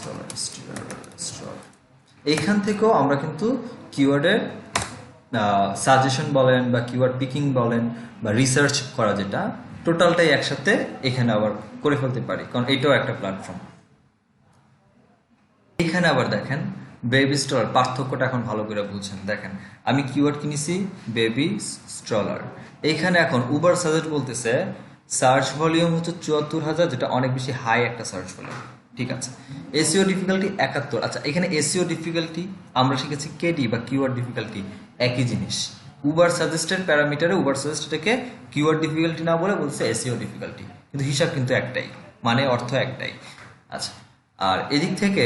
Stroller এইখান থেকেও আমরা কিন্তু কিওয়ার্ডের সাজেশন বলেন বা কিওয়ার্ড পিকিং বলেন বা রিসার্চ করা যেটা টোটালটাই একসাথে এখানে আবার করে ফেলতে পারি, কারণ এটাও একটা প্ল্যাটফর্ম। এখানে আবার দেখেন বেবি স্ট্রলার, পার্থক্যটা এখন ভালো করে বুঝছেন। দেখেন আমি কিওয়ার্ড কিনেছি বেবি স্ট্রলার, এইখানে এখন উবার সাজেস্ট বলতেছে সার্চ ভলিউম হচ্ছে ৭৪,০০০, যেটা অনেক বেশি হাই একটা সার্চ ভলিউম, ঠিক আছে। SEO difficulty ৭১। আচ্ছা, এখানে এসইও ডিফিকাল্টি আমরা শিখেছি কেডি বা কিওয়ার্ড ডিফিকাল্টি, একই জিনিস। উবার সাজেস্টেড প্যারামিটারে উবার সাজেস্টটাকে কিওয়ার্ড ডিফিকাল্টি না বলে বলছে এসইও ডিফিকাল্টি, কিন্তু হিসাব কিন্তু একটাই, মানে অর্থ একটাই। আচ্ছা, আর এদিক থেকে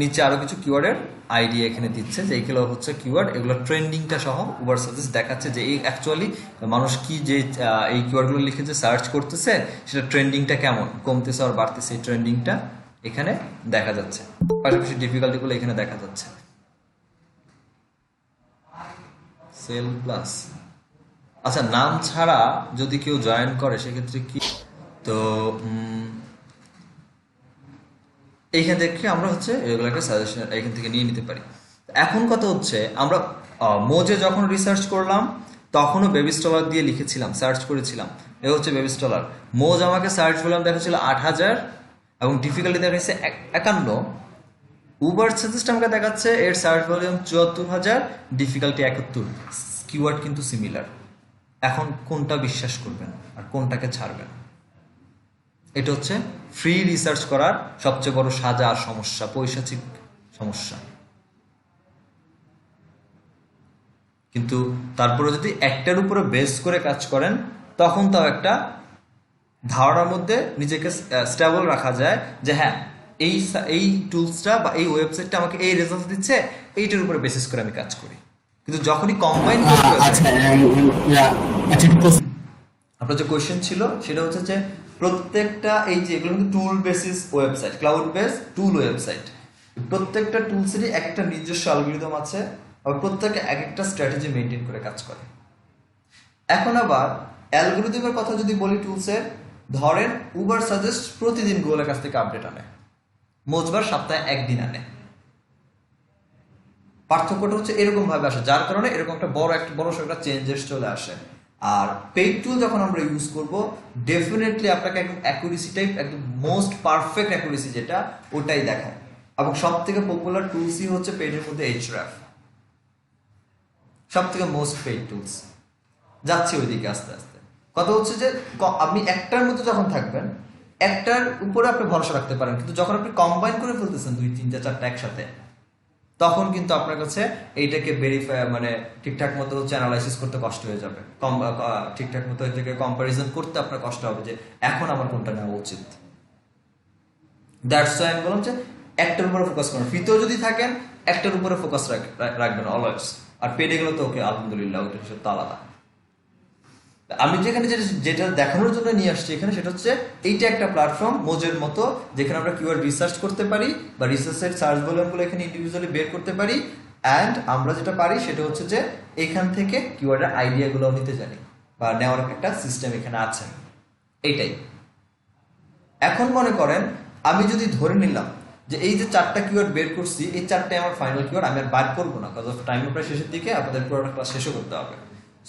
নিচে আরো কিছু কিওয়ার্ডের আইডিয়া এখানে দিচ্ছে, যে এইগুলো হচ্ছে কিওয়ার্ড, এগুলো ট্রেন্ডিংটা সহ উবার সাজেস্ট দেখাচ্ছে যে এই অ্যাকচুয়ালি মানুষ কি যে এই কিওয়ার্ডগুলো লিখে যে সার্চ করতেছে সেটা ট্রেন্ডিংটা কেমন, কমতেছে আর বাড়তেছে, এই ট্রেন্ডিংটা এখানে দেখা যাচ্ছে। পাশাপাশি ডিফিকাল্টিগুলো এখানে দেখা যাচ্ছে। সেল প্লাস, আচ্ছা নাম ছাড়া যদি কেউ জয়েন করে সেক্ষেত্রে কি, তো এইখান থেকে আমরা হচ্ছে এগুলো একটা সাজেশন এখান থেকে নিয়ে নিতে পারি। এখন কথা হচ্ছে আমরা মোজে যখন রিসার্চ করলাম তখনও বেবি স্টলার দিয়ে লিখেছিলাম, সার্চ করেছিলাম, এ হচ্ছে বেবি স্টলার। মোজ আমাকে সার্চ ভলিউম দেখাচ্ছিল ৮,০০০ এবং ডিফিকাল্টি দেখাচ্ছে ৫১। উবার সাজেস্ট আমাকে দেখাচ্ছে এর সার্চ ভলিউম ৭৪,০০০, ডিফিকাল্টি ৭১। কিওয়ার্ড কিন্তু সিমিলার। এখন কোনটা বিশ্বাস করবেন আর কোনটাকে ছাড়বেন? এটা হচ্ছে ফ্রি রিসার্চ করার সবচেয়ে বড় সাজা আর সমস্যা, পৈশাচিক সমস্যা। কিন্তু তারপরে যদি একটার উপরে বেস করে কাজ করেন তখন তাও একটা ধারণার মধ্যে নিজেকে স্টেবল রাখা যায় যে হ্যাঁ এই টুলসটা বা এই ওয়েবসাইটটা আমাকে এই রেজাল্ট দিচ্ছে, এইটার উপরে বেসিস করে আমি কাজ করি। কিন্তু যখনই কম্বাইন করতে আপনার যে কোয়েশ্চেন ছিল সেটা হচ্ছে যে প্রত্যেকটা এই যে এগুলো কিন্তু টুল বেসিস ওয়েবসাইট, ক্লাউড বেস টুল ওয়েবসাইট, প্রত্যেকটা টুলসেরই একটা নিজস্ব অ্যালগরিদম আছে, আবার প্রত্যেকে এক একটা স্ট্র্যাটেজি মেনটেন করে কাজ করে। এখন আবার অ্যালগরিদমের কথা যদি বলি টুলসের, ধরেন উবার সাজেস্ট প্রতিদিন গুগলের কাছ থেকে আপডেট আনে, মোজবার সপ্তাহে একদিন আনে। পার্থক্যটা হচ্ছে এরকম ভাবে আসে, যার কারণে এরকম একটা বড় একটা চেঞ্জেস চলে আসে। আর পেইড টুল যখন আমরা ইউজ করব ডেফিনেটলি আপনাকে একদম অ্যাকুরেসিটাই একদম মোস্ট পারফেক্ট অ্যাকুরেসি যেটা ওটাই দেখায়। এবং সব থেকে পপুলার টুলসই হচ্ছে পেইডের মধ্যে Ahrefs, সব থেকে মোস্ট পেইড টুলস। যাচ্ছে ওইদিকে আস্তে আস্তে। কথা হচ্ছে যে আপনি একটার মধ্যে যখন থাকবেন একটার উপরে আপনি ভরসা রাখতে পারেন, কিন্তু যখন আপনি কম্বাইন করে ফেলতেছেন ২, ৩, ৪টা একসাথে, তখন কিন্তু আপনার কাছে এইটাকে ভেরিফাই মানে ঠিকঠাক মতো হচ্ছে অ্যানালাইসিস করতে কষ্ট হয়ে যাবে, ঠিকঠাক মতো এটাকে কম্পারিজন করতে আপনার কষ্ট হবে যে এখন আমার কোনটা নেওয়া উচিত। দ্যাটস ওয়াই আমি বললাম যে একটার উপরে ফোকাস করুন। ফ্রিতেও যদি থাকেন একটার উপরে ফোকাস রাখবেন অলওয়েজ। আর পেডে গেলে তো ওকে আলহামদুলিল্লাহ, ওটা হচ্ছে তো আলাদা। আমি যেখানে যেটা দেখানোর জন্য নিয়ে আসছি এখানে সেটা হচ্ছে এইটা একটা প্ল্যাটফর্ম মোজের মতো, যেখানে আমরা কিওয়ার্ড রিসার্চ করতে পারি বা রিসার্চের সার্চ ভলিউমগুলো এখানে ইন্ডিভিজুয়ালি বের করতে পারি। অ্যান্ড আমরা যেটা পারি সেটা হচ্ছে যে এখান থেকে কিওয়ার্ডের আইডিয়াগুলো নিতে জানি বা নেওয়ার একটা সিস্টেম এখানে আছে, এইটাই। এখন মনে করেন আমি যদি ধরে নিলাম যে এই যে 4টা কিওয়ার্ড বের করছি এই 4টাই আমার ফাইনাল কিওয়ার্ড, আমি আর বাদ করবো না, কজ অফ টাইমের প্রায় শেষের দিকে আপনাদের পুরোটা ক্লাস শেষও করতে হবে।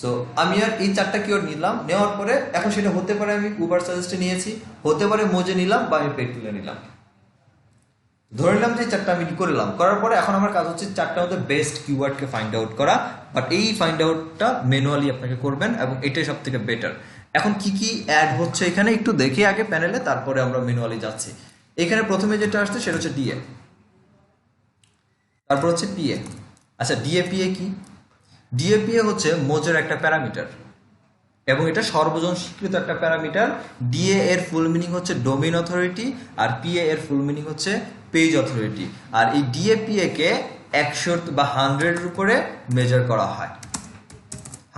সো আমি আর এই 4টা কিওয়ার্ড নিলাম, নেওয়ার পরে এখন সেটা হতে পারে আমি উবার সাজেস্টে নিয়েছি, হতে পারে মোজে নিলাম বা আমি পেড টুলে নিলাম। ধরে নিলাম যে 4টা আমি করলাম, করার পরে এখন আমার কাজ হচ্ছে 4টার মধ্যে বেস্ট কিওয়ার্ডকে ফাইন্ড আউট করা। বাট এই ফাইন্ড আউটটা ম্যানুয়ালি আপনাকে করবেন এবং এটাই সব থেকে বেটার। এখন কি কি অ্যাড হচ্ছে এখানে একটু দেখি আগে প্যানেলে, তারপরে আমরা ম্যানুয়ালি যাচ্ছি। এখানে প্রথমে যেটা আসছে সেটা হচ্ছে ডিএ, তারপর হচ্ছে পিএ। আচ্ছা ডিএপিএ কি? ডিএপিএ হচ্ছে মোজের একটা প্যারামিটার এবং এটা সর্বজন স্বীকৃত একটা প্যারামিটার। ডিএ এর ফুল মিনিং হচ্ছে ডোমেইন অথরিটি আর পিএ এর ফুল মিনিং হচ্ছে পেজ অথরিটি। আর এই ডিএপিএ কে 100 বা 100 এর উপরে মেজার করা হয়,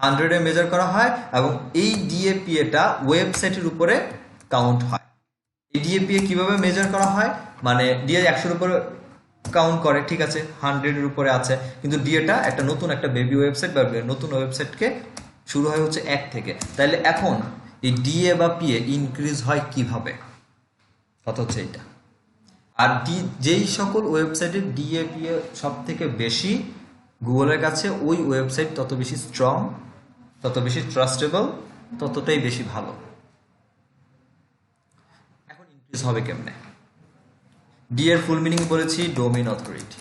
100 মেজার করা হয় এবং এই ডিএপিএটা ওয়েবসাইটের উপরে কাউন্ট হয়। এই ডিএপিএ কিভাবে মেজার করা হয়, মানে ডিএ 100 উপরে কাউন্ট করে, ঠিক আছে 100 উপরে আছে, কিন্তু ডিএটা একটা নতুন একটা বেবি ওয়েবসাইট বা নতুন ওয়েবসাইটকে শুরু হয় হচ্ছে 1 থেকে। তাহলে এখন এই ডিএ বা পিএ ইনক্রিজ হয় কিভাবে, কথা হচ্ছে এইটা। আর যেই সকল ওয়েবসাইটের ডিএপিএ সব থেকে বেশি গুগলের কাছে, ওই ওয়েবসাইট তত বেশি স্ট্রং, তত বেশি ট্রাস্টেবল, ততটাই বেশি ভালো। এখন ইনক্রিজ হবে কেমনে? ডি এর ফুল মিনিং বলেছি ডোমেইন অথরিটি,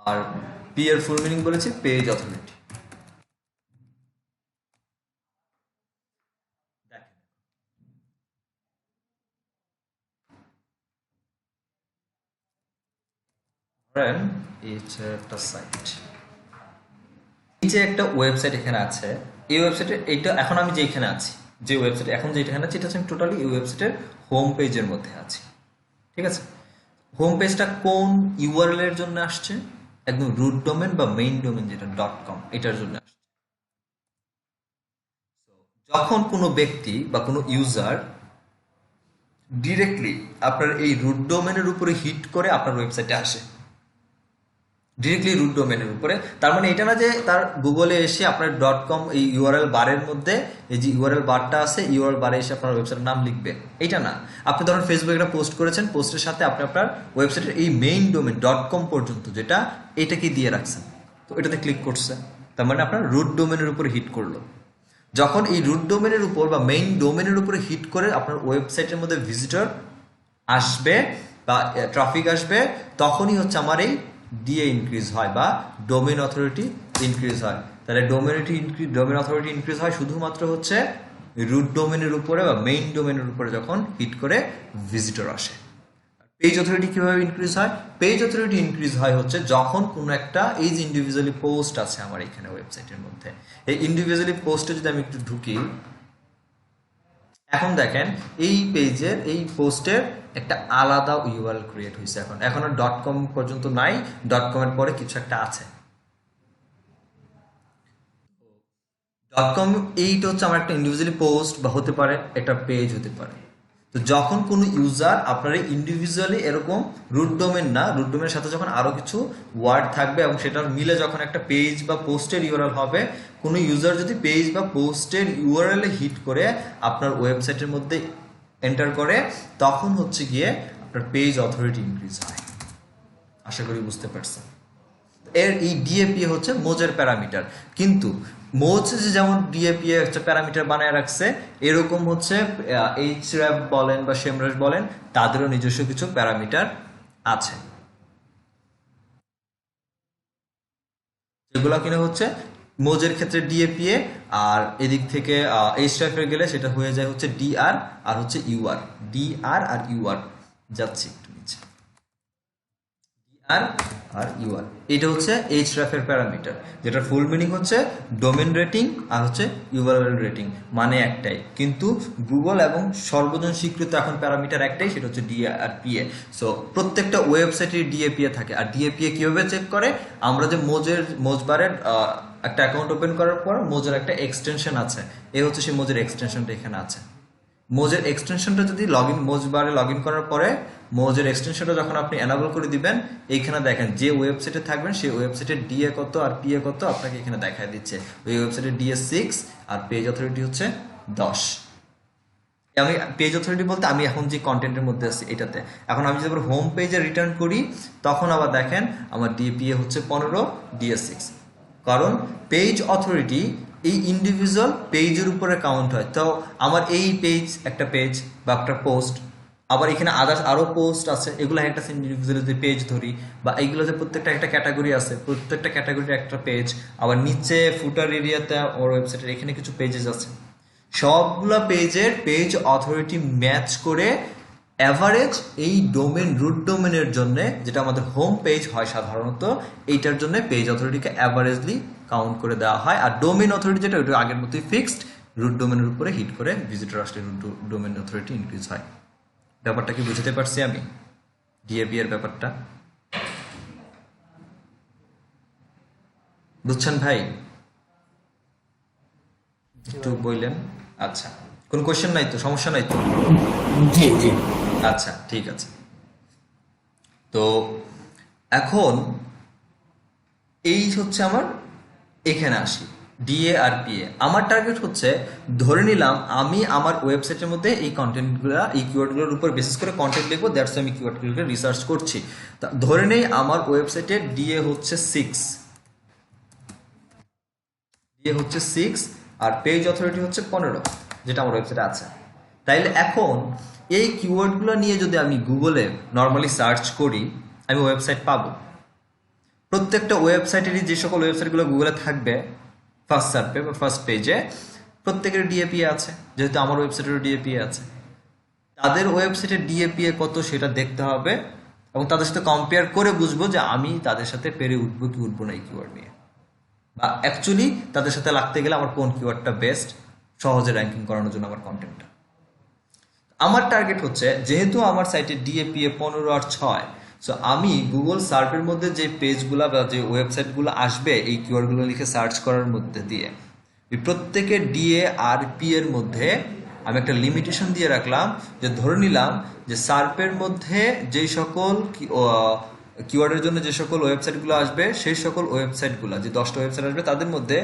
আর পি এর ফুল মিনিং বলেছি পেজ অথরিটি। ধরেন এই হচ্ছে একটা সাইট, এই যে একটা ওয়েবসাইট এখানে আছে, এই ওয়েবসাইটে এইটা এখন আমি যেখানে আছি, যে ওয়েবসাইট এখন যেখানে আছি, এটা হচ্ছে আমি টোটালি এই ওয়েবসাইটের হোম পেজের মধ্যে আছি। ঠিক আছে, হোম পেজটা কোন ইউআরএল এর জন্য আসছে? একদম রুট ডোমেন বা মেইন ডোমেন যেটা .com, এটার জন্য আসছে। যখন কোনো ব্যক্তি বা কোনো ইউজার ডিরেক্টলি আপনার এই রুট ডোমেনের উপরে হিট করে আপনার ওয়েবসাইটে আসে, ডিরেক্টলি রুট ডোমেনের উপরে, তার মানে এটা না যে তার গুগলে এসে আপনার .com এই ইউআরএল বারের মধ্যে, এই যে ইউআরএল বারটা আছে, ইউআরএল বারে এসে আপনার ওয়েবসাইটের নাম লিখবে, এটা না। আপনি ধরুন ফেসবুকে একটা পোস্ট করেছেন, পোস্টের সাথে আপনি আপনার ওয়েবসাইটের এই মেইন ডোমেন .com পর্যন্ত যেটা, এটাকে দিয়ে রাখছেন, তো এটাতে ক্লিক করছে, তার মানে আপনার রুট ডোমেনের উপরে হিট করলো। যখন এই রুট ডোমেনের উপর বা মেইন ডোমেনের উপরে হিট করে আপনার ওয়েবসাইটের মধ্যে ভিজিটর আসবে বা ট্রাফিক আসবে, তখনই হচ্ছে আমার এই ডিএ ইনক্রিজ হয় বা ডোমেন অথরিটি ইনক্রিজ হয়। তাহলে ডোমেন অথরিটি ইনক্রিজ হয় শুধুমাত্র হচ্ছে রুট ডোমেনের উপরে বা মেইন ডোমেনের উপরে যখন হিট করে ভিজিটর আসে। পেজ অথরিটি কিভাবে ইনক্রিজ হয়? পেজ অথরিটি ইনক্রিজ হয় হচ্ছে যখন কোনো একটা, এই যে ইন্ডিভিজুয়ালি পোস্ট আছে আমার এখানে ওয়েবসাইটের মধ্যে, এই ইন্ডিভিজুয়ালি পোস্টে যদি আমি একটু ঢুকি, এখন দেখেন এই পেজের এই পোস্টের একটা আলাদা ইউআরএল ক্রিয়েট হয়েছে। এখন আর .com পর্যন্ত নাই, .com এর পরে কিছু একটা আছে। .com এইটা হচ্ছে আমার একটা ইন্ডিভিজুয়ালি পোস্ট বা হতে পারে একটা পেজ হতে পারে। তো যখন কোনো ইউজার আপনার ইন্ডিভিজুয়ালি এরকম রুট ডোমেন না, রুট ডোমেনের সাথে যখন আরো কিছু ওয়ার্ড থাকবে এবং সেটার মিলে যখন একটা পেজ বা পোস্টের ইউআরএল হবে, কোনো ইউজার যদি পেজ বা পোস্টের ইউআরএল এ হিট করে আপনার ওয়েবসাইটের মধ্যে এন্টার করে, তখন হচ্ছে গিয়ে আপনার পেজ অথরিটি ইনক্রিজ হয়। আশা করি বুঝতে পারছেন। এর এই ডিএপিএ হচ্ছে মোজের প্যারামিটার, কিন্তু মোজ যে যেমন ডিএপিএ হচ্ছে প্যারামিটার বানায় রাখছে, এরকম হচ্ছে এইচর‍্যাপ বলেন বা সেমরাস বলেন, তাদেরও নিজস্ব কিছু প্যারামিটার আছে, যেগুলো কিনা হচ্ছে মোজের ক্ষেত্রে ডিএপিএ, আর এদিক থেকে এইচর‍্যাপে গেলে সেটা হয়ে যায় হচ্ছে ডিআর আর হচ্ছে ইউআর, ডিআর আর ইউআর যাচ্ছে একটু নিচে, আর ইউআর, এটা হচ্ছে এইচর‍্যাপ এর প্যারামিটার, যেটা ফুল মিনিং হচ্ছে ডোমেন রেটিং আর হচ্ছে ইউআরএল রেটিং, মানে একটাই, কিন্তু গুগল এবং সর্বজন স্বীকৃত এখন প্যারামিটার একটাই, সেটা হচ্ছে ডিআরপিএ। সো প্রত্যেকটা ওয়েবসাইটের ডিএপিএ থাকে। আর ডিএপিএ কিভাবে চেক করে? আমরা যে মোজবারের একটা অ্যাকাউন্ট ওপেন করার পর মোজের একটা এক্সটেনশন আছে, এই হচ্ছে সেই মোজের এক্সটেনশনটা এখানে আছে। মোজের এক্সটেনশনটা যদি মোজবারে লগ ইন করার পরে মোজের এক্সটেনশনটা যখন আপনি এনাবল করে দিবেন, এইখানে দেখেন যে ওয়েবসাইটে থাকবেন সেই ওয়েবসাইটের ডিএ কত আর পিএ কত আপনাকে এখানে দেখায় দিচ্ছে। ওই ওয়েবসাইটের ডিএ 6 আর পেজ অথরিটি হচ্ছে 10। আমি পেজ অথরিটি বলতে আমি এখন যে কন্টেন্টের মধ্যে আছি এটাতে। এখন আমি যখন হোম পেজে রিটার্ন করি, তখন আবার দেখেন আমার ডিপিএ হচ্ছে 15, ডিএ 6, কারণ পেজ অথরিটি এই ইন্ডিভিজুয়াল পেজের উপরে কাউন্ট হয়। তো আমার এই পেজ একটা পেজ বা একটা পোস্ট, আবার এখানে আদার্স আরো পোস্ট আছে, এগুলো একটা ইন্ডিভিজুয়াল যদি পেজ ধরি, বা এইগুলোতে প্রত্যেকটা একটা ক্যাটাগরি আছে, প্রত্যেকটা ক্যাটাগরির একটা পেজ, আবার নিচে ফুটার এরিয়াতে ওর ওয়েবসাইটের এখানে কিছু পেজেস আছে, সবগুলো পেজের পেজ অথরিটি ম্যাচ করে অ্যাভারেজ এই ডোমেন রুট ডোমেনের জন্য, যেটা আমাদের হোম পেজ হয় সাধারণত, এইটার জন্য পেজ অথরিটিকে অ্যাভারেজলি কাউন্ট করে দেওয়া হয়। আর ডোমেন অথরিটি যেটা, ওইটা আগের মতোই ফিক্সড, রুট ডোমেনের উপরে হিট করে ভিজিটর আসলে রুট ডোমেন অথরিটি ইনক্রিজ হয়। ব্যাপারটা কি বুঝতে পারছি আমি? ডিএপি এর ব্যাপারটা বুঝছেন ভাই? একটু বললেন। আচ্ছা, কোন কোশ্চেন নাই তো? সমস্যা নাই তো? জি জি। আচ্ছা, ঠিক আছে। তো এখন এই হচ্ছে আমার, এখানে আসি, ডিএ আর পিএ। আমার টার্গেট হচ্ছে, ধরে নিলাম আমি আমার ওয়েবসাইটের মধ্যে এই কন্টেন্টগুলো, এই কিওয়ার্ডগুলোর উপর বেসিস করে কন্টেন্ট লিখবো, দ্যাটস আমি কিওয়ার্ডগুলোকে রিসার্চ করছি। তা ধরে নেই আমার ওয়েবসাইটে ডিএ হচ্ছে 6, ডিএ হচ্ছে 6 আর পেজ অথরিটি হচ্ছে 15, যেটা আমার ওয়েবসাইটে আছে। তাইলে এখন এই কিওয়ার্ডগুলো নিয়ে যদি আমি গুগলে নর্মালি সার্চ করি, আমি ওয়েবসাইট পাবো। প্রত্যেকটা ওয়েবসাইটেরই যে সকল ওয়েবসাইটগুলো গুগলে থাকবে ফার্স্ট সার্চে বা ফার্স্ট পেজে, প্রত্যেকের ডিএপিএ আছে, যেহেতু আমার ওয়েবসাইটেরও ডিএপিএ আছে। তাদের ওয়েবসাইটের ডিএপিএ কত সেটা দেখতে হবে এবং তাদের সাথে কম্পেয়ার করে বুঝবো যে আমি তাদের সাথে পেরে উঠবো কি উঠবো না এই কিওয়ার্ড নিয়ে, বা অ্যাকচুয়ালি তাদের সাথে লাগতে গেলে আমার কোন কিওয়ার্ডটা বেস্ট সহজে র্যাঙ্কিং করানোর জন্য আমার কন্টেন্টটা। আমার টার্গেট হচ্ছে, যেহেতু আমার সাইটে ডিএপিএ 15 আর 6, সো আমি গুগল সার্চের মধ্যে যে পেজগুলো বা যে ওয়েবসাইটগুলো আসবে এই কিওয়ার্ডগুলো লিখে সার্চ করার মধ্যে দিয়ে, এই প্রত্যেকের ডিএ আর পি এর মধ্যে আমি একটা লিমিটেশন দিয়ে রাখলাম, যে ধরে নিলাম যে সার্পের মধ্যে যেই সকল কিওয়ার্ডের জন্য যে সকল ওয়েবসাইটগুলো আসবে, সেই সকল ওয়েবসাইটগুলো, যে 10টা ওয়েবসাইট আসবে তাদের মধ্যে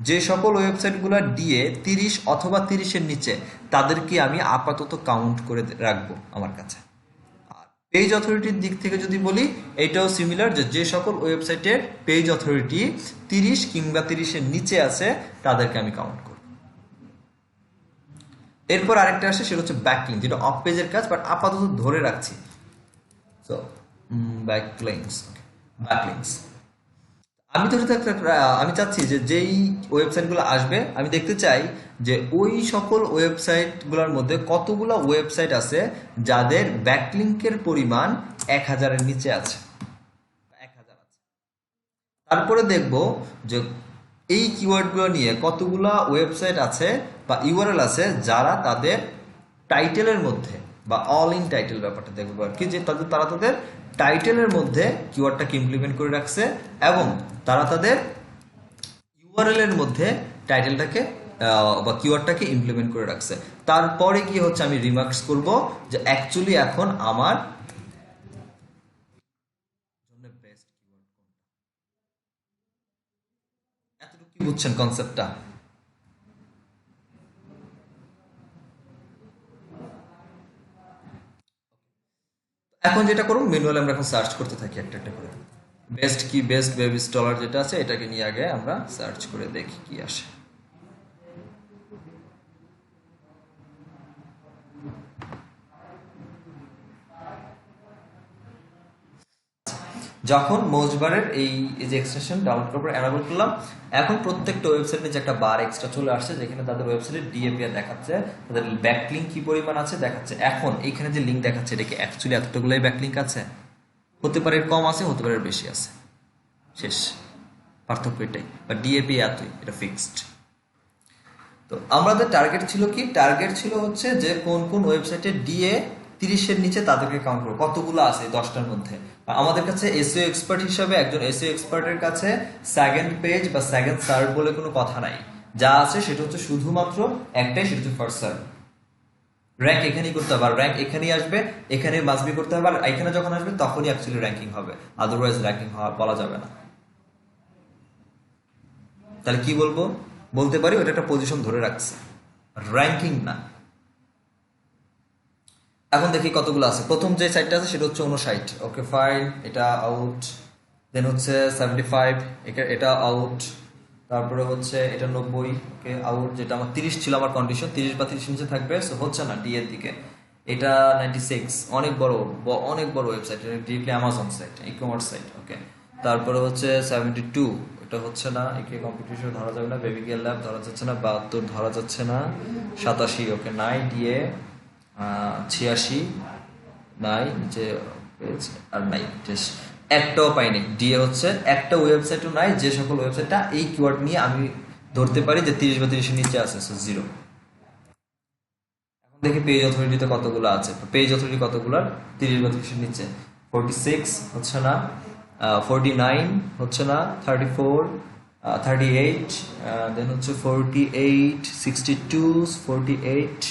যে সকল ওয়েবসাইটগুলো ডিএ 30 অথবা 30-এর নিচে, তাদেরকে আমি আপাতত কাউন্ট করে রাখবো আমার কাছে। আর পেজ অথরিটির দিক থেকে যদি বলি, এইটাও সিমিলার, যে সকল ওয়েবসাইটের পেজ অথরিটি 30 কিংবা 30-এর নিচে আছে তাদেরকে আমি কাউন্ট করব। এরপর আরেকটা আসে, সেটা হচ্ছে ব্যাকলিঙ্ক, যেটা অফ পেজের কাজ, বাট আপাতত ধরে রাখছি। সো ব্যাকলিঙ্কস, ব্যাকলিঙ্কস আমি তো আমি চাচ্ছি যে যেই ওয়েবসাইটগুলো আসবে, আমি দেখতে চাই যে ওই সকল ওয়েবসাইটগুলোর মধ্যে কতগুলো ওয়েবসাইট আছে যাদের ব্যাকলিঙ্কের পরিমাণ 1000-এর নিচে আছে, 1000 আছে। তারপরে দেখব যে এই কিওয়ার্ডগুলো নিয়ে কতগুলা ওয়েবসাইট আছে বা ইউআরএল আছে যারা তাদের টাইটেলের মধ্যে, বা অল ইন টাইটেল ব্যাপারটা দেখবো আর কি, যে তারা তাদের টাইটেলের মধ্যে কিওয়ার্ডটাকে ইমপ্লিমেন্ট করে রাখছে এবং তারা তাদের ইউআরএল এর মধ্যে টাইটেলটাকে বা কিওয়ার্ডটাকে ইমপ্লিমেন্ট করে রাখছে। তারপরে কি হচ্ছে, আমি রিমার্কস করব যে অ্যাকচুয়ালি এখন আমার জন্য বেস্ট কিওয়ার্ড কোনটা। এতটুকু কি বুঝছেন কনসেপ্টটা? এখন যেটা করব, ম্যানুয়ালি আমরা এখন সার্চ করতে থাকি একটা একটা করে। বেস্ট কি, বেস্ট ওয়েব ইনস্টলার যেটা আছে, এটাকে নিয়ে আগে আমরা সার্চ করে দেখি কি আসে। যখন মোজবারের এই যে এক্সটেনশন ডাউনলোড করার পর এনাবল করলাম, এখন প্রত্যেকটা ওয়েবসাইট নিচে একটা বার এক্সট্রা চলে আসছে, যেখানে তাদের ওয়েবসাইটের ডিএপিআর দেখাচ্ছে, তাদের ব্যাকলিঙ্ক কি পরিমাণ আছে দেখাচ্ছে। এখন এইখানে যে লিঙ্ক দেখাচ্ছে, এটা কি অ্যাকচুয়ালি এতটুকুলাই ব্যাকলিঙ্ক আছে? হতে পারে কম আছে, হতে পারে বেশি আছে, শেষ পার্থক্য এটাই। বা ডিএপি এতই, এটা ফিক্সড। তো আমাদের টার্গেট ছিল কি, টার্গেট ছিল হচ্ছে যে কোন কোন ওয়েবসাইটে ডিএ 30-এর নিচে তাদেরকে কাউন্ট করবো, কতগুলো আছে 10টার মধ্যে। আমাদের কাছে এসইও এক্সপার্ট হিসাবে, একজন এসইও এক্সপার্টের কাছে সেকেন্ড পেজ বা সেকেন্ড সার্ভ বলে কোনো কথা নাই। যা আছে সেটা হচ্ছে শুধুমাত্র একটাই, সেটা হচ্ছে ফার্স্ট সার্ভ। র্যাঙ্ক এখানেই করতে হবে, আর র্যাঙ্ক এখানেই আসবে, এখানে মাসবি করতে হবে, আর এখানে যখন আসবে তখনই অ্যাকচুয়ালি র্যাঙ্কিং হবে, আদারওয়াইজ র্যাঙ্কিং বলা যাবে না। তাহলে কি বলবো, বলতে পারি ওটা একটা পজিশন ধরে রাখছে, র্যাঙ্কিং না। এখন দেখি কতগুলো আছে। প্রথম যে সাইটটা আছে সেটা হচ্ছে 59, ওকে ফাইন, এটা আউট। দেন হচ্ছে 75, এটা আউট। তারপরে হচ্ছে এটা 90, ওকে আউট, যেটা আমার 30 ছিল আমার কন্ডিশন, 30 বা 30 নিচে থাকবে, সো হচ্ছে না ডি এর দিকে। এটা 96, অনেক বড় website, directly Amazon site, e commerce site, okay. তারপরে হচ্ছে 72, এটা হচ্ছে না, একে কম্পিটিশন ধরা যাবে না, বেবি গেল ল্যাব ধরা যাচ্ছে না, 72 ধরা যাচ্ছে না, 87, ওকে নাই, ডিএ 86 নাই, নিচে আর নাই, একটাও পাইনি ডিএ হচ্ছে, একটা ওয়েবসাইটও নাই যে সকল ওয়েবসাইটটা এই কিওয়ার্ড নিয়ে আমি ধরতে পারি যে 30 বা 30-এর নিচে আছে, সো 0। এখন দেখি পেজ অথরিটিতে কতগুলো আছে, পেজ অথরিটি কতগুলো 30 বা 30-এর নিচে। 46 হচ্ছে না, 49 হচ্ছে না, 34, 38, দেন হচ্ছে 48, 62, 48,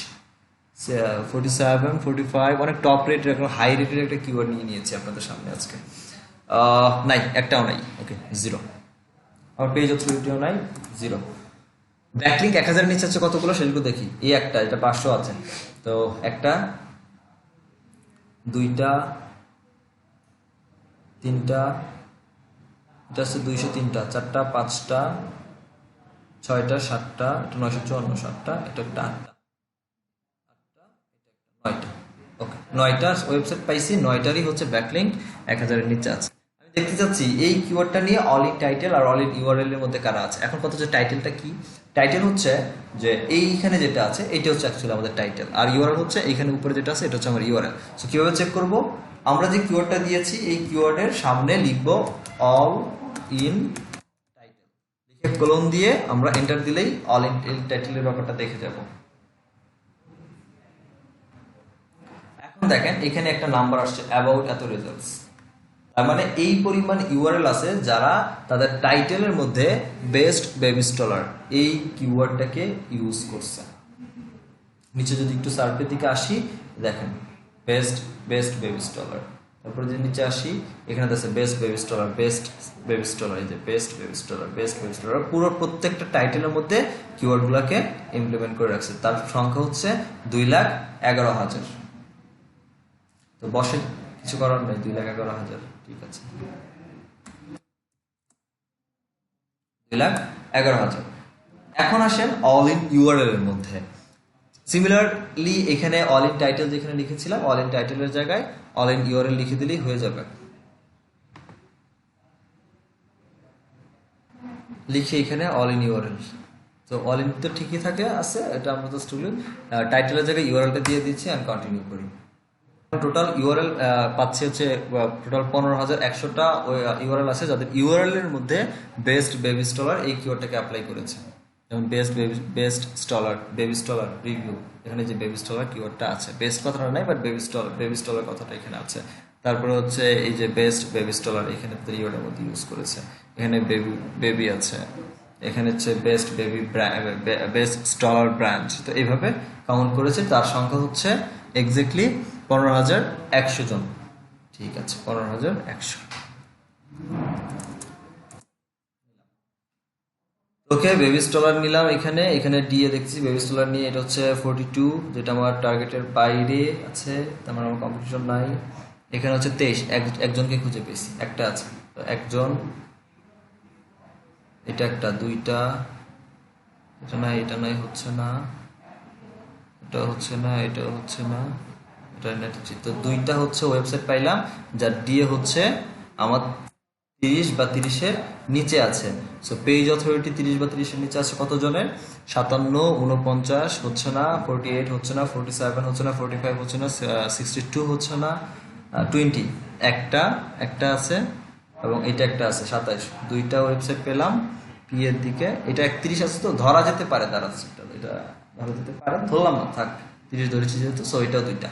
47, 45, অনেক টপ রেটের, একটা হাই রেটের একটা কিওয়ার্ড নিয়েছি আপনাদের সামনে আজকে। নাই, একটাও নাই, ওকে 0। আমার পেজ অথরিটিও নাই, 0। ব্যাকলিঙ্ক 1000 নিচে আছে কতগুলো সেগুলো দেখি। এই একটা, এটা 500 আছে, তো একটা, দুইটা, তিনটা, এটা আছে 203টা, চারটা, পাঁচটা, ছয়টা, সাতটা, এটা 954, সাতটা, এটা একটা, আটটা, নয়টা। ওকে, 9টা ওয়েবসাইট পাইছি, 9টারই হচ্ছে ব্যাকলিঙ্ক 1000-এর নিচে আছে। আমি দেখতে চাচ্ছি এই কিওয়ার্ডটা নিয়ে অল ইন টাইটেল আর অল ইন ইউআরএল এর মধ্যে কারা আছে। এখন কথা হচ্ছে টাইটেলটা কি। টাইটেল হচ্ছে যে এইখানে যেটা আছে এটা হচ্ছে অ্যাকচুয়ালি আমাদের টাইটেল, আর ইউআরএল হচ্ছে এইখানে উপরে যেটা আছে এটা হচ্ছে আমার ইউআরএল। সো কিভাবে চেক করব, আমরা যে কিওয়ার্ডটা দিয়েছি এই কিওয়ার্ডের সামনে লিখব অল ইন টাইটেল, লিখে কোলন দিয়ে আমরা এন্টার দিলেই অল ইন টাইটেলের ব্যাপারটা দেখে যাব। এখন দেখেন এখানে একটা নাম্বার আসছে অ্যাবাউট এত রেজাল্টস, তার মানে এই পরিমাণ ইউআরএল আছে যারা তাদের টাইটেলের মধ্যে বেস্ট বেবি স্টলার এই কিওয়ার্ডটাকে ইউজ করছে। নিচে যদি একটু সার্ভের দিকে আসি, দেখেন বেস্ট বেস্ট বেবি স্টলার, তারপরে যদি নিচে আসি এখানে আছে best baby stroller, best baby stroller, এই যে best baby stroller, best baby stroller, পুরো প্রত্যেকটা টাইটেলের মধ্যে কিওয়ার্ডগুলোকে ইমপ্লিমেন্ট করে রাখছে। তার সংখ্যা হচ্ছে 2,11,000। তো বসে কিছু করার নেই, 2,11,000, ঠিক আছে, 2,11,000। এখন আসেন অল ইন ইউআরএল এর মধ্যে। সিমিলারলি এখানে অল ইন টাইটেল যেখানে লিখেছিলাম অল ইন টাইটেলের জায়গায় অল ইন ইউআরএল লিখে দিলেই হয়ে যাবে। লিখে এখানে অল ইন ইউআরএল, তো অল ইন তো ঠিকই থাকে আছে, এটা আমরা তো স্টুডেন্ট টাইটেলের জায়গায় ইউআরএলটা দিয়ে দিচ্ছি আর কন্টিনিউ করি। টোটাল ইউআরএল পাচ্ছি হচ্ছে টোটাল 15,100টা ইউআরএল আছে যাদের ইউআরএল এর মধ্যে বেস্ট বেবি স্টলার এই কিওয়ার্ডটাকে অ্যাপ্লাই করেছে। যেমন best stroller, baby stroller review, এখানে যে বেবি স্টলার কিওয়ার্ডটা আছে, বেস্ট কথাটা নাই বাট বেবি স্টলার কথাটা এখানে আছে। তারপরে হচ্ছে এই যে বেস্ট বেবি স্টলার এখানে ইউআরএল মধ্যে ইউজ করেছে, এখানে বেবি আছে, এখানে হচ্ছে best baby best stroller brand, তো এইভাবে কাউন্ট করেছে। তার সংখ্যা হচ্ছে এক্স্যাক্টলি 15,100 জন, ঠিক আছে, 15,100। ওকে, বেবি স্টলার নিলাম, এখানে এখানে ডিএ দেখছি বেবি স্টলার নিয়ে, এটা হচ্ছে 42, যেটা আমার টার্গেটের বাইরে আছে, তার মানে আমার কম্পিটিশন নাই। এখানে হচ্ছে 23, একজনকে খুঁজে পেয়েছি, একটা আছে, তো একজন, এটা একটা, দুইটা, এটা নাই, এটা নাই, হচ্ছে না, এটা হচ্ছে না, এটা হচ্ছে না, এটা তো দুইটা হচ্ছে ওয়েবসাইট পাইলাম যার ডিএ হচ্ছে আমার 30 বা 30-এর নিচে আছে। সো পেজ অথরিটি 30 বা 30-এর নিচে আছে কত জনের, 57, 49 হচ্ছে না, 48 হচ্ছে না, 47 হচ্ছে না, 45 হচ্ছে না, 62 হচ্ছে না, 20 একটা আছে, এবং এটা একটা আছে 27। দুইটা ওয়েবসাইট পেলাম পি এর দিকে, এটা 31 আছে, তো ধরা যেতে পারে, এটা ধরা যেতে পারে, ধরলাম না, থাক 30 ধরেছি যেহেতু, সো এটাও দুইটা।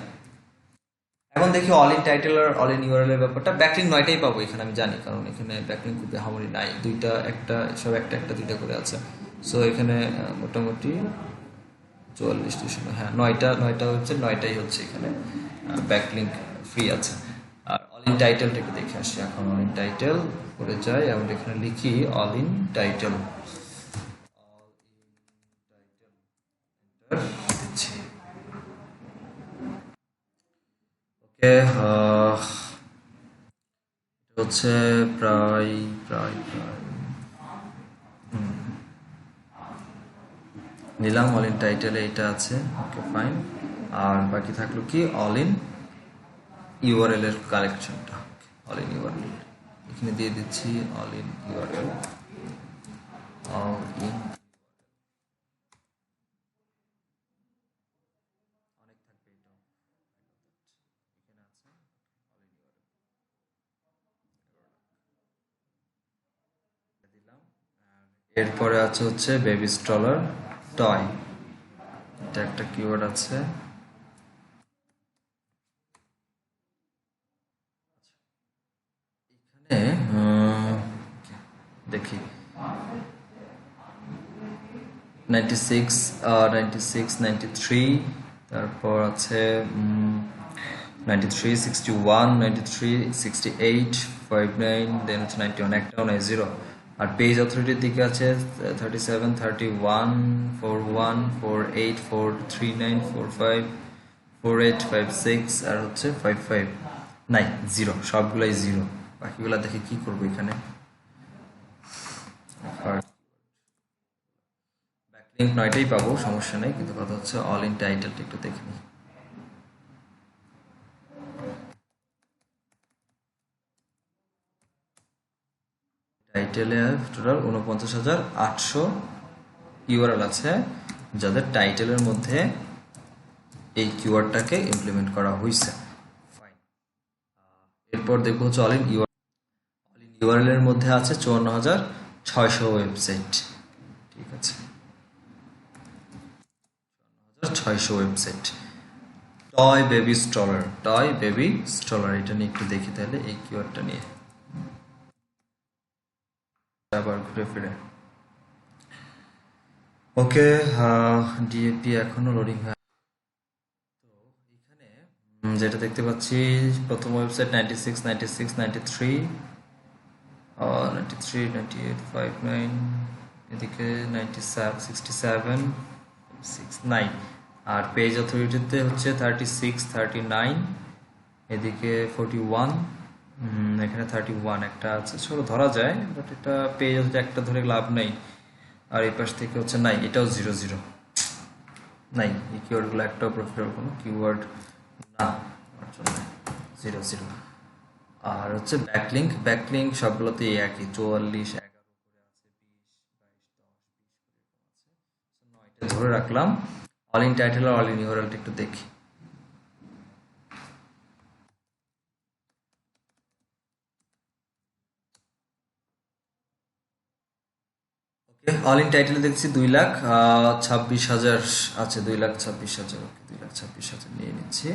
এখন দেখি অল ইন টাইটেল আর অল ইন ইউআরএল এর ব্যাপারটা। ব্যাকলিঙ্ক 9টাই পাবো এখানে আমি জানি, কারণ এখানে ব্যাকলিঙ্ক খুব বেহামরি নাই, দুইটা একটা সব একটা দুইটা করে আছে। সো এখানে মোটামুটি 44, হ্যাঁ 9টা হচ্ছে, 9টাই হচ্ছে এখানে ব্যাকলিঙ্ক ফ্রি আছে। আর অল ইন টাইটেলটা একটু দেখে আসি এখন। অল ইন টাইটেল করে যাই, আমরা এখানে লিখি অল ইন টাইটেল, দিচ্ছি। ওকে, হচ্ছে প্রায় প্রায় প্রায় নিলাম অল ইন টাইটেলে, এটা আছে, ওকে ফাইন। আর বাকি থাকলো কি অল ইন ইউআরএল এর কালেকশনটা, অল ইন ইউআরএল এখানে দিয়ে দিচ্ছি, all in URL, all in, অনেক থাকবে এটা, এখানে আছে অল ইন ইউআরএল দিলাম। আর এরপরে আছে হচ্ছে বেবি স্টলার টয়, এটা একটা কিওয়ার্ড আছে, দেখি 96, 93, তারপর আছে 93, 61, 93, 68, 59, দেন হচ্ছে 91, একটাও নাই, 0। আর পেজ অথরিটির দিকে আছে 37, 31, 41, 48, 439, 45, 48, 56 আর হচ্ছে 55 নাই, জিরো, সবগুলাই জিরো। বাকিগুলা দেখে কি করবো এখানে। ব্যাকলিঙ্ক 9টাই পাবো, সমস্যা নেই, কিন্তু কথা হচ্ছে অল ইন টাইটেলটা একটু দেখে নিই। টাইটেলে টোটাল 49,800 ইউআরএল আছে, যাদের টাইটেলের মধ্যে এই কিওয়ার্ডটাকে ইমপ্লিমেন্ট করা হয়েছে। ফাইন। এরপর দেখবো হচ্ছে অল ইন ইউআরএল এর মধ্যে আছে 54,600 ওয়েবসাইট। ঠিক আছে, 600 ওয়েবসাইট। টয় বেবি স্টলার, এটা নিয়ে একটু দেখি তাহলে এই কিওয়ার্ডটা নিয়ে আবার ঘুরে ফিরে। ওকে, ডিএপি এখনো লোডিং হয়। তো এখানে যেটা দেখতে পাচ্ছি, প্রথম ওয়েবসাইট 96, 96, 93, 93, 98, 59, এদিকে 97, 67, 69, আর পেজ অথরিটিতে হচ্ছে 36, 39, এদিকে 41, এখানে 31 একটা আছে, ছোট ধরা যায়, বাট এটা পেজ একটা ধরে লাভ নেই। আর এই পাশ থেকে হচ্ছে নাই, এটাও 00 নাই। এই কিওয়ার্ডগুলো একটাও প্রফিটেবল কোনো কিওয়ার্ড না, আমার জন্য 00। আর হচ্ছে ব্যাকলিঙ্ক সবগুলোতে একই, 44, 11 করে আছে, 20, 22, 10, 20 করে আছে, 9টা ধরে রাখলাম। অল ইন টাইটেল আর অল ইন ইউআরএলটা একটু দেখি। অল ইন টাইটেলে দেখছি 2,26,000 আছে, 2,26,000। ওকে, 2,26,000 নিয়ে নিচ্ছি।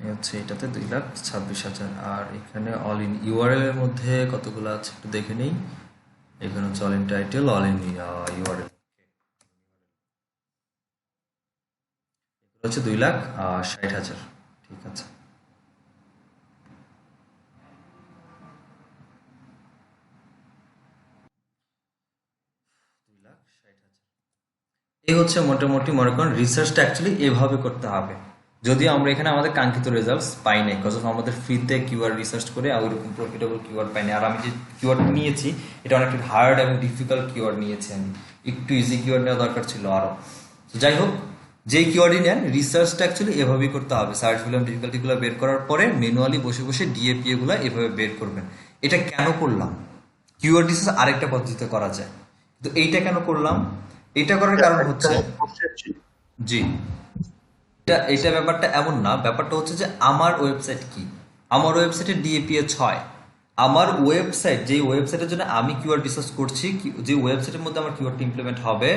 এই হচ্ছে এটাতে 2,26,000। আর এখানে অল ইন ইউআরএল এর মধ্যে কতগুলো আছে একটু দেখে নিই। এখানে হচ্ছে all in title, all in URL, এগুলো হচ্ছে 2,60,000। ঠিক আছে, এই হচ্ছে মোটামুটি মনে করেন রিসার্চটা অ্যাকচুয়ালি এভাবে করতে হবে। যদিও আমরা এখানে আমাদের কাঙ্ক্ষিত রেজাল্টস পাই নাই, বিকজ অফ আমাদের ফ্রিতে কিওয়ার্ড রিসার্চ করে ওইরকম প্রফিটেবল কিওয়ার্ড পাইনি। আর আমি যে কিওয়ার্ড নিয়েছি এটা অনেকটা হার্ড এবং ডিফিকাল্ট কিওয়ার্ড নিয়েছি আমি, একটু ইজি কিওয়ার্ড নেওয়া দরকার ছিল আরও। তো যাই হোক, যেই কিওয়ার্ডই নেন, রিসার্চটা অ্যাকচুয়ালি এভাবেই করতে হবে। সার্চ ভলিউম ডিফিকাল্টিগুলো বের করার পরে ম্যানুয়ালি বসে বসে ডিএপিএ গুলো এভাবে বের করবেন। এটা কেন করলাম? কিওয়ার্ড রিসার্চ আরেকটা পদ্ধতিতে করা যায়, তো এইটা কেন করলাম? এটা করার কারণ হচ্ছে, জি, এটা ব্যাপারটা এমন না, ব্যাপারটা হচ্ছে যে আমার ওয়েবসাইট কি, আমার ওয়েবসাইটে ডিএপিএ 6। আমার ওয়েবসাইট, যে ওয়েবসাইটের জন্য আমি কিওয়ার্ড রিসার্চ করছি, যে ওয়েবসাইটের মধ্যে আমার কিওয়ার্ডটা ইমপ্লিমেন্ট হবে,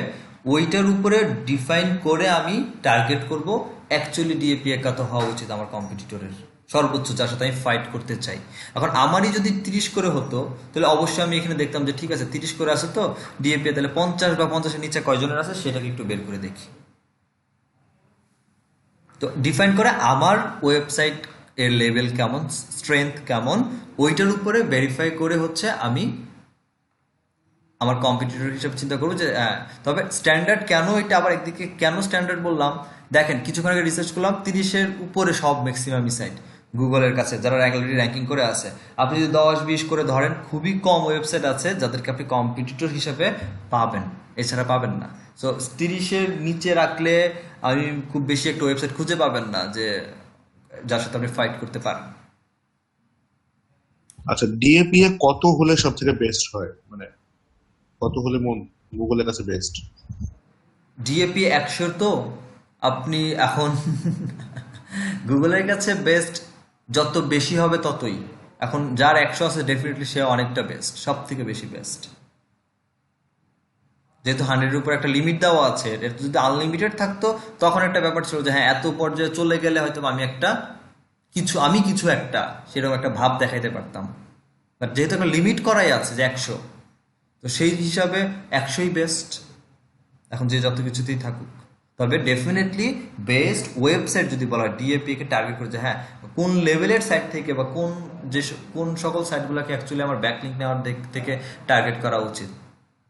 ওইটার উপরে ডিফাইন করে আমি টার্গেট করব অ্যাকচুয়ালি ডিএপিএ কত হওয়া উচিত আমার কম্পিটিটরের, সর্বোচ্চ যার সাথে আমি ফাইট করতে চাই। এখন আমারই যদি 30 করে হতো, তাহলে অবশ্যই আমি এখানে দেখতাম যে ঠিক আছে 30 করে আছে, তো ডিএপিএ তাহলে 50 বা 50-এর নিচে কয়জনের আছে সেটাকে একটু বের করে দেখি। তো ডিফাইন করে আমার ওয়েবসাইট এর লেভেল কেমন, স্ট্রেংথ কেমন, ওইটার উপরে ভেরিফাই করে হচ্ছে আমি আমার কম্পিটিটর হিসেবে চিন্তা করবো যে তবে স্ট্যান্ডার্ড কেন, এটা আবার একদিকে কেন স্ট্যান্ডার্ড বললাম, দেখেন কিছুক্ষণ আগে রিসার্চ করলাম 30-এর উপরে সব ম্যাক্সিমামই সাইট গুগলের কাছে যারা অলরেডি র্যাঙ্কিং করে আছে। আপনি যদি 10-20 করে ধরেন, খুবই কম ওয়েবসাইট আছে যাদেরকে আপনি কম্পিটিটর হিসেবে পাবেন, এছাড়া পাবেন না। সো 30-এর নিচে রাখলে আমি খুব বেশি একটা ওয়েবসাইট খুঁজে পাবেন না যে যার সাথে আপনি ফাইট করতে পারেন। আচ্ছা, ডিএপিএ কত হলে সব থেকে বেস্ট হয়, মানে কত হলে মন গুগলের কাছে বেস্ট? ডিএপি 100, তো আপনি এখন গুগলের কাছে বেস্ট যত বেশি হবে ততই। এখন যার 100 আছে ডেফিনেটলি সে অনেকটা বেস্ট, সব থেকে বেশি বেস্ট। যেহেতু 100-এর উপর একটা লিমিট দেওয়া আছে, এটা যদি আনলিমিটেড থাকতো তখন একটা ব্যাপার ছিল যে হ্যাঁ এত পর্যায়ে চলে গেলে হয়তো আমি কিছু একটা সেরকম একটা ভাব দেখাইতে পারতাম। বাট যেহেতু একটা লিমিট করাই আছে যে 100, তো সেই হিসাবে 100ই বেস্ট, এখন যে যত কিছুতেই থাকুক। তবে ডেফিনেটলি বেস্ট ওয়েবসাইট যদি বলা হয় ডিএপি কে টার্গেট করে যে হ্যাঁ কোন লেভেলের সাইট থেকে বা কোন সকল সাইটগুলোকে অ্যাকচুয়ালি আমার ব্যাকলিংক নেওয়ার দিক থেকে টার্গেট করা উচিত,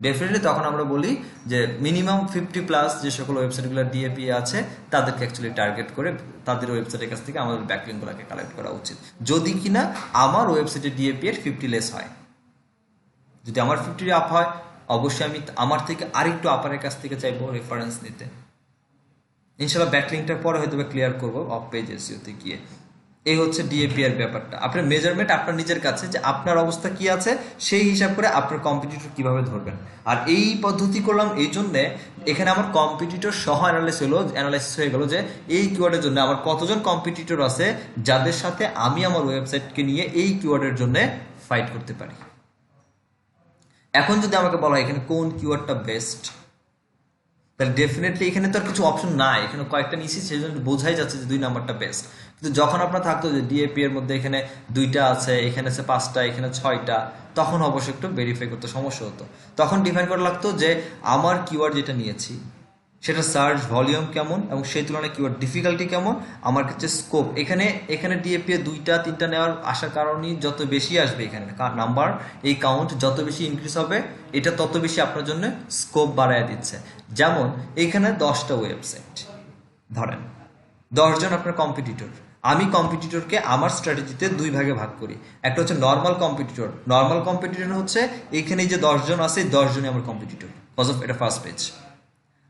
ডেফিনেটলি তখন আমরা বলি যে মিনিমাম 50+ যে সকল ওয়েবসাইটগুলো ডিএপি আছে তাদেরকে অ্যাকচুয়ালি টার্গেট করে তাদের ওয়েবসাইটের কাছ থেকে আমাদের ব্যাকলিংকগুলোকে কালেক্ট করা উচিত, যদি কিনা আমার ওয়েবসাইটে ডিএপি এর 50 লেস হয়। যদি আমার 50 আপ হয় অবশ্যই আমি আমার থেকে আরেকটু আপারের কাছ থেকে চাইবো রেফারেন্স নিতে। ইনশাল্লাহ ব্যাকলিংকটার পরে হয়তো ক্লিয়ার করবো অফ পেজ এসইওতে গিয়ে। এই হচ্ছে ডিএপি এর ব্যাপারটা। আপনার মেজারমেন্ট আপনার নিজের কাছে যে আপনার অবস্থা কি আছে সেই হিসাব করে আপনার কম্পিটিটর কিভাবে ধরবেন। আর এই পদ্ধতি করলাম এই জন্যে এখানে আমার কম্পিটিটর সহ অ্যানালাইসিস হয়ে গেল যে এই কিওয়ার্ডের জন্য আমার কতজন কম্পিটিটর আছে যাদের সাথে আমি আমার ওয়েবসাইটকে নিয়ে এই কিওয়ার্ডের জন্য ফাইট করতে পারি। এখন যদি আমাকে বলা হয় এখানে কোন কিওয়ার্ডটা বেস্ট, তাহলে ডেফিনেটলি এখানে তো আর কিছু অপশন নাই, এখানে কয়েকটা নিয়েছি সেই জন্য বোঝাই যাচ্ছে যে 2 নাম্বারটা বেস্ট। কিন্তু যখন আপনার থাকতো যে ডিএপি এর মধ্যে এখানে 2টা আছে, এখানে আছে 5টা, এখানে 6টা, তখন অবশ্যই একটু ভেরিফাই করতে সমস্যা হতো। তখন ডিফাইন করা লাগতো যে আমার কিওয়ার্ড যেটা নিয়েছি সেটা সার্চ ভলিউম কেমন এবং সেই তুলনায় কিওয়ার্ড ডিফিকাল্টি কেমন, আমার কাছে স্কোপ এখানে ডিএপি এ 2টা 3টা নেওয়ার আসার কারণেই যত বেশি আসবে এখানে নাম্বার, এই কাউন্ট যত বেশি ইনক্রিজ হবে এটা তত বেশি আপনার জন্য স্কোপ বাড়ায় দিচ্ছে। যেমন এখানে 10টা ওয়েবসাইট ধরেন, 10 জন আপনার কম্পিটিটর, আমি কম্পিটিটরকে আমার স্ট্র্যাটেজিতে 2 ভাগে ভাগ করি। একটা হচ্ছে নর্মাল কম্পিটিটর হচ্ছে এখানে যে 10 জন আছে 10 জনই আমার কম্পিটিটর, কজ অফ এটা ফার্স্ট পেজ।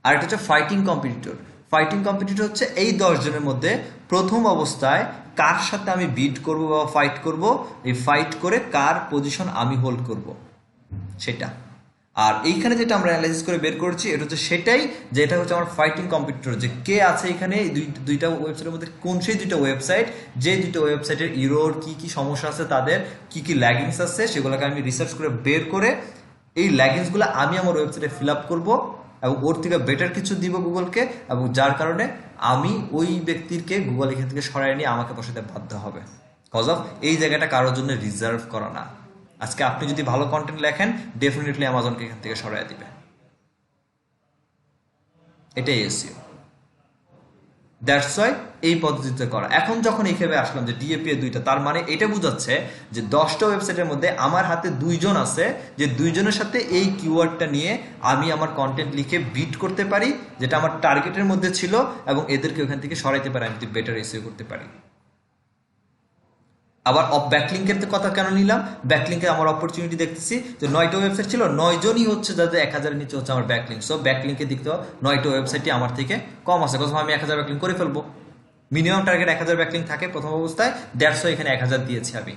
আর একটা হচ্ছে ফাইটিং কম্পিটিটর হচ্ছে এই 10 জনের মধ্যে প্রথম অবস্থায় কার সাথে আমি বিট করব বা ফাইট করব, এই ফাইট করে কার পজিশন আমি হোল্ড করব সেটা। আর এইখানে যেটা আমরা অ্যানালাইসিস করে বের করেছি এটা হচ্ছে সেটাই, যে এটা হচ্ছে আমার ফাইটিং কম্পিটিটর, যে কে আছে এখানে দুইটা ওয়েবসাইটের মধ্যে, কোন সেই 2টা ওয়েবসাইট, যে 2টা ওয়েবসাইটের ইরোর কি সমস্যা আছে, তাদের কি ল্যাগিংস আছে, সেগুলোকে আমি রিসার্চ করে বের করে এই ল্যাগিংসগুলো আমি আমার ওয়েবসাইটে ফিল আপ করবো এবং ওর থেকে বেটার কিছু দিব গুগলকে, এবং যার কারণে আমি ওই ব্যক্তিকে গুগল এখান থেকে সরাই নিয়ে আমাকে বসাতে বাধ্য হবে, কজ অফ এই জায়গাটা কারোর জন্য রিজার্ভ করা না। আজকে আপনি যদি ভালো কন্টেন্ট লেখেন ডেফিনেটলি অ্যামাজনকে এখান থেকে সরাই দিবে, এটাই এসইও। দ্যাটস ওয়াই এই পদ্ধতিতে করা। এখন যখন এইভাবে আসলাম যে ডিএপি এর 2টা, তার মানে এটা বোঝাচ্ছে যে 10টা ওয়েবসাইটের মধ্যে আমার হাতে 2 জন আছে, যে 2 জনের সাথে এই কিওয়ার্ডটা নিয়ে আমি আমার কন্টেন্ট লিখে বিট করতে পারি, যেটা আমার টার্গেটের মধ্যে ছিল, এবং এদেরকে ওখান থেকে সরাইতে পারি, আমি বেটার এসইও করতে পারি। আবার ব্যাকলিংকের কথা কেন নিলাম, ব্যাকলিংকে আমার অপরচুনিটি দেখতেছি যে 9টা ওয়েবসাইট ছিল, 9 জনই হচ্ছে যাদের 1000 এর নিচে হচ্ছে আমার ব্যাকলিংক। সো ব্যাকলিংকের দিক থেকে 9টা ওয়েবসাইটই আমার থেকে কম আছে, কথা আমি 1000 ব্যাকলিংক করে ফেলবো। মিনিমাম টার্গেট 1000 ব্যাকলিংক থাকে প্রথম অবস্থায়, দ্যাটস ওয়াই এখানে 1000 দিয়েছি আমি।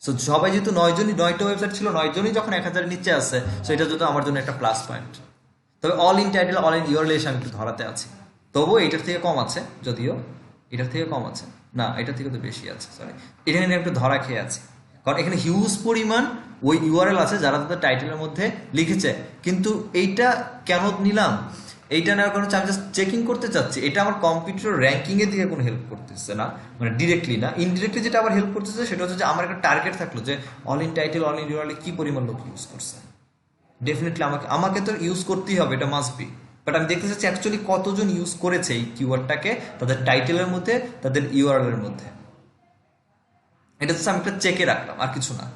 সো সবাই যেহেতু 9টা ওয়েবসাইট ছিল, 9 জনই যখন 1000 এর নিচে আছে, সো এটা যদি আমার জন্য একটা প্লাস পয়েন্ট। তবে all in title, all in URL আমি একটু ধরাতে আছি, তবুও এটার থেকে কম আছে, যদিও এটার থেকে কম আছে না, এটার থেকে তো বেশি আছে, সরি এখানে একটু ধরা খেয়ে আছে, কারণ এখানে হিউজ পরিমাণ ওই ইউআরএল আছে যারা তাদের টাইটেলের মধ্যে লিখেছে। কিন্তু এইটা কেন নিলাম, এইটা নেওয়ার কারণে আমি জাস্ট চেকিং করতে চাচ্ছি এটা আমার কম্পিউটার র্যাঙ্কিং এর দিকে কোনো হেল্প করতেছে না, মানে ডিরেক্টলি না, ইনডিরেক্টলি যেটা আবার হেল্প করতেছে সেটা হচ্ছে যে আমার একটা টার্গেট থাকলো যে all in title, all in URL কি পরিমাণ লোক ইউজ করছে। ডেফিনেটলি আমাকে তো ইউজ করতেই হবে, এটা মাস্ট বি। বাট আমি দেখতে চাচ্ছি অ্যাকচুয়ালি কতজন ইউজ করেছে এই কিওয়ার্ডটাকে তাদের টাইটেলের মধ্যে, তাদের ইউআরএল এর মধ্যে। এটা হচ্ছে আমি একটা চেকে রাখলাম, আর কিছু না।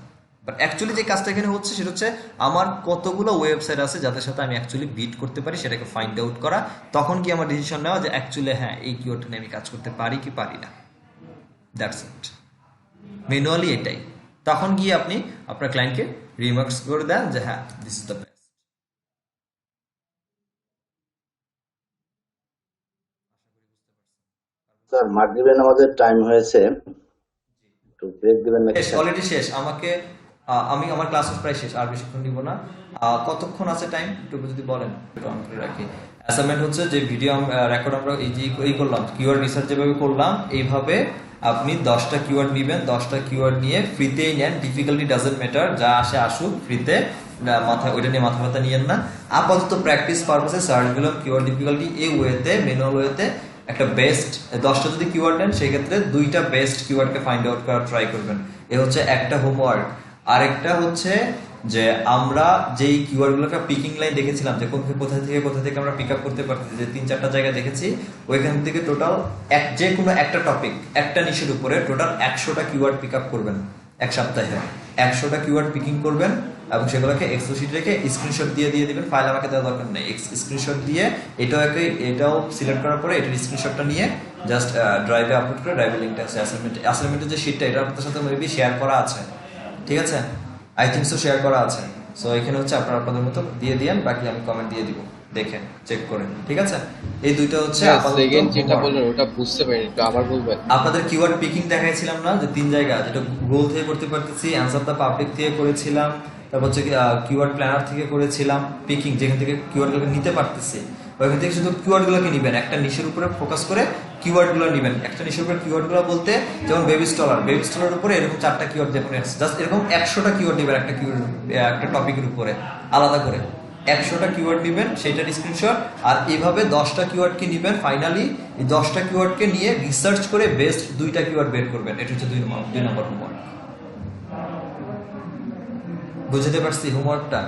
বাট অ্যাকচুয়ালি যে কাজটা এখানে হচ্ছে সেটা হচ্ছে আমার কতগুলো ওয়েবসাইট আছে যাদের সাথে আমি অ্যাকচুয়ালি বিট করতে পারি সেটাকে ফাইন্ড আউট করা, তখন কি আমার ডিসিশন নেওয়া যে অ্যাকচুয়ালি হ্যাঁ এই কিওয়ার্ডটা নিয়ে আমি কাজ করতে পারি কি পারি না। দ্যাটস ইট, ম্যানুয়ালি এটাই। তখন গিয়ে আপনি আপনার ক্লায়েন্টকে রিমার্কস করে দেন যে হ্যাঁ this is the best. Sir মাগরিবের নামাজের টাইম হয়েছে, একটু ব্রেক দিবেন নাকি শেষ, স্যার? অলরেডি শেষ। আমি আমার ক্লাস প্রায় শেষ, আর বেশিক্ষণ নিব না। কতক্ষণ আছে টাইম একটু যদি বলেন, একটু অন করে রাখি। অ্যাসাইনমেন্ট হচ্ছে যে ভিডিও রেকর্ড আমরা এই করলাম, কিওয়ার্ড রিসার্চ যেভাবে করলাম এইভাবে আপনি 10টা কিওয়ার্ড নেবেন, 10টা কিওয়ার্ড নিয়ে ফ্রিতেই নেন, ডিফিকাল্টি ডাজন্ট ম্যাটার, যা আসে আসুক ফ্রিতে, মাথা ওইটা নিয়ে মাথা ব্যথা নিয়েন না। আপাতত প্র্যাকটিস পারপাসে সার্চ করলাম কিওয়ার্ড ডিফিকাল্টি, এই ওয়েতে ম্যানুয়াল ওয়েতে একটা বেস্ট 10টা যদি কিওয়ার্ড নেন সেই ক্ষেত্রে 2টা বেস্ট কিওয়ার্ডকে ফাইন্ড আউট করার ট্রাই করবেন। এ হচ্ছে একটা হোমওয়ার্ক। আরেকটা হচ্ছে যে আমরা যেই কিওয়ার্ড গুলোকে পিকিং লাইন দেখেছিলাম যে কোথা থেকে আমরা পিক আপ করতে পারতেছি, যে 3-4টা জায়গায় দেখেছি, ওইখান থেকে টোটাল যে কোনো একটা টপিক, একটা নিশের উপরে টোটাল 100টা কিওয়ার্ড পিক আপ করবেন এক সপ্তাহে। 100টা কিওয়ার্ড পিকিং করবেন এবং সেগুলোকে এক্সেল শিট রেখে স্ক্রিনশট দিয়ে দিবেন। ফাইল আমাকে দেওয়ার দরকার নেই, স্ক্রিনশট দিয়ে এটাও সিলেক্ট করার পরে এটার স্ক্রিনশটটা নিয়ে জাস্ট ড্রাইভে আপলোড করে, ড্রাইভের লিঙ্কটা আছে অ্যাসাইনমেন্টের যে শিটটা, এটা আপনাদের সাথে মেবি শেয়ার করা আছে, ঠিক আছে? আই থিঙ্ক সো শেয়ার করা আছে। সো এখানে হচ্ছে আপনারা আপনাদের মতো দিয়ে দিয়েন, বাকি আমি কমেন্ট দিয়ে দিব, দেখেন চেক করেন, ঠিক আছে? এই দুইটা হচ্ছে সেকেন্ড যেটা বললেন ওটা বুঝতে পারিনি, একটু আবার বলবেন। আপনাদের কিওয়ার্ড পিকিং দেখাইছিলাম না, যে 3 জায়গা, যেটা গুগল থেকে করতে পারতেছি, অ্যান্সার দ্য পাবলিক থেকে করেছিলাম, তারপর হচ্ছে কিওয়ার্ড প্ল্যানার থেকে করেছিলাম পিকিং, যেখান থেকে কিওয়ার্ড গুলোকে নিতে পারতেছি। ওইখান থেকে শুধু কিওয়ার্ড গুলোকে নিবেন, একটা নিশের উপরে ফোকাস করে কিওয়ার্ড গুলো নিবেন। একটা নিশের উপরে কিওয়ার্ড গুলো বলতে যেমন বেবি স্টলার উপরে এরকম 4টা কিওয়ার্ড যেমন জাস্ট এরকম 100টা কিওয়ার্ড নিবেন একটা কিওয়ার্ড, একটা টপিকের উপরে আলাদা করে 100টা কিওয়ার্ড নিবেন, সেটার স্ক্রিনশট। আর এইভাবে 10টা কিওয়ার্ডকে নিবেন, ফাইনালি এই 10টা কিওয়ার্ডকে নিয়ে রিসার্চ করে বেস্ট 2টা কিওয়ার্ড বের করবেন। এটা হচ্ছে 2 নম্বর হোমওয়ার্ক। বুঝতে পারছি হোমওয়ার্কটা?